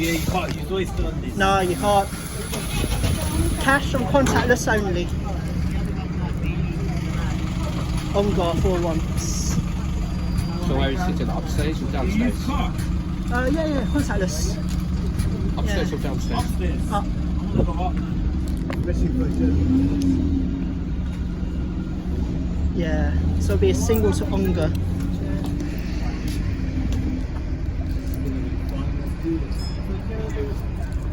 yeah, you can't use Oyster on this. No, you can't. Cash and contactless only. On guard for once. So where is it sitting? Upstairs or downstairs? Yeah, contactless. Upstairs or downstairs? Upstairs. Up. I'm gonna go up. Yeah, so it'll be a single to Onga.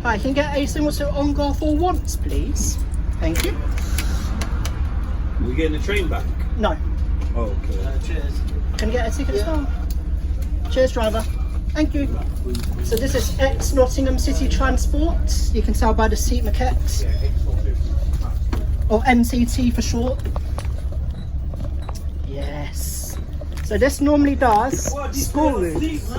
Hi, can you get a single to Onga for once, please? Thank you. Are we getting the train back? No. Oh, okay. Cheers. Can you get a ticket as well? Cheers, driver. Thank you. So this is ex-Nottingham City Transport. You can tell by the seat maquettes. Or NCT for short. Yes. So this normally does schoolrooms.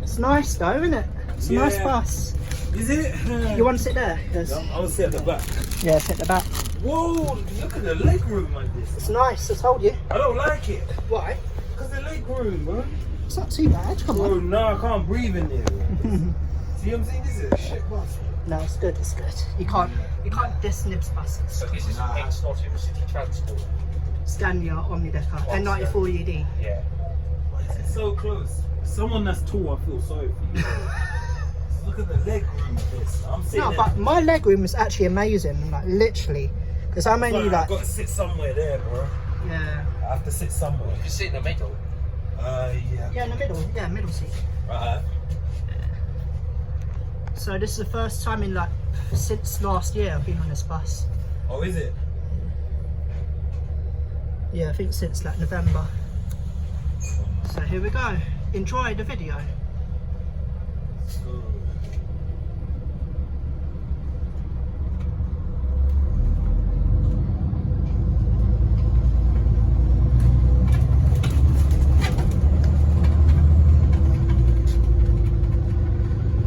It's nice though, isn't it? It's a nice bus. Is it? You want to sit there? I will sit at the back. Yeah, sit at the back. Whoa, look at the leg room like this. It's nice, I told you. I don't like it. Why? Because the leg room, bro. It's not too bad, come Oh, on. no, I can't breathe in there. See what I'm saying? This is a shit bus. No, it's good, it's good. You can't diss Nibsbuses. So this is ex-Nottingham City Transport. Scania, Omnidekka, N94UD. Yeah. Why is it so close? Someone that's tall, I feel sorry for you. Look at the leg room of this. I'm sitting No, there. but my leg room is actually amazing, like literally. Because I'm only Sorry, like... I've got to sit somewhere there, bro. Yeah. I have to sit somewhere. You sit in the middle. Yeah. Yeah, in the middle. Yeah, middle seat. Right. So this is the first time in like, since last year I've been on this bus. Oh, is it? Yeah, I think since like November. So here we go. Enjoy the video. So,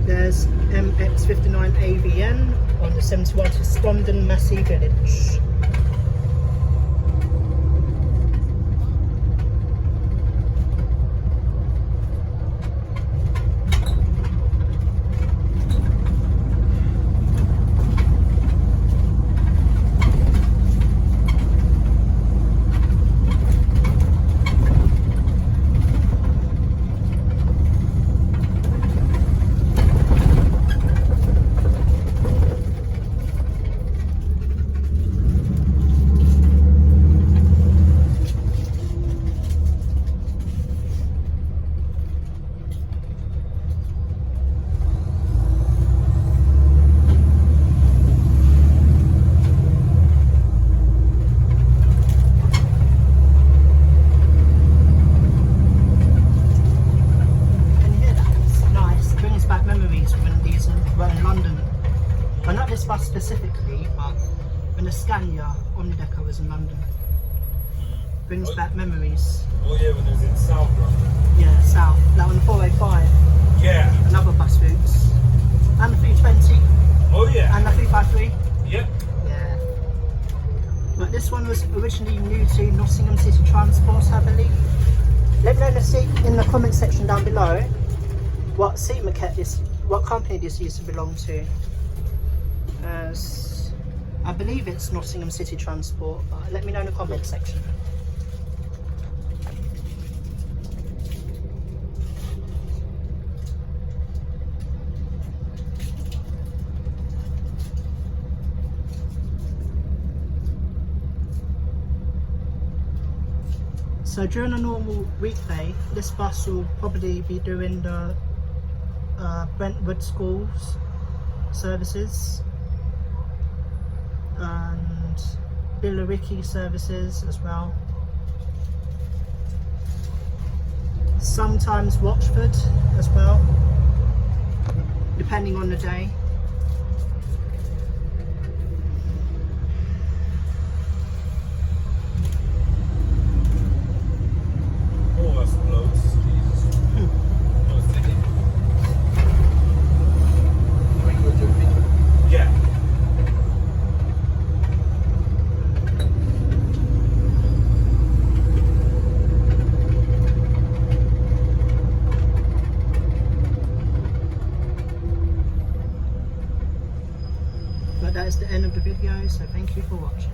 There's MX59 AVN on the 71 to Stondon Massey Village. Bus specifically, but when the Scania Omnidekka was in London. Brings back memories. oh yeah, when it was in South London. Yeah, south. Like on the 405. Yeah. And other bus routes. And the 320. Oh yeah. And the 353. Yep. Yeah. But this one was originally new to Nottingham City Transport, I believe. Let me know in the comment section down below what seat maquette what company this used to belong to. I believe it's Nottingham City Transport, but let me know in the comment section. So during a normal weekday, this bus will probably be doing the Brentwood schools services and Billericay services as well. Sometimes Watchford as well, depending on the day. Oh, that's close. Jesus. I was thinking. Yeah. But that is the end of the video, so thank you for watching.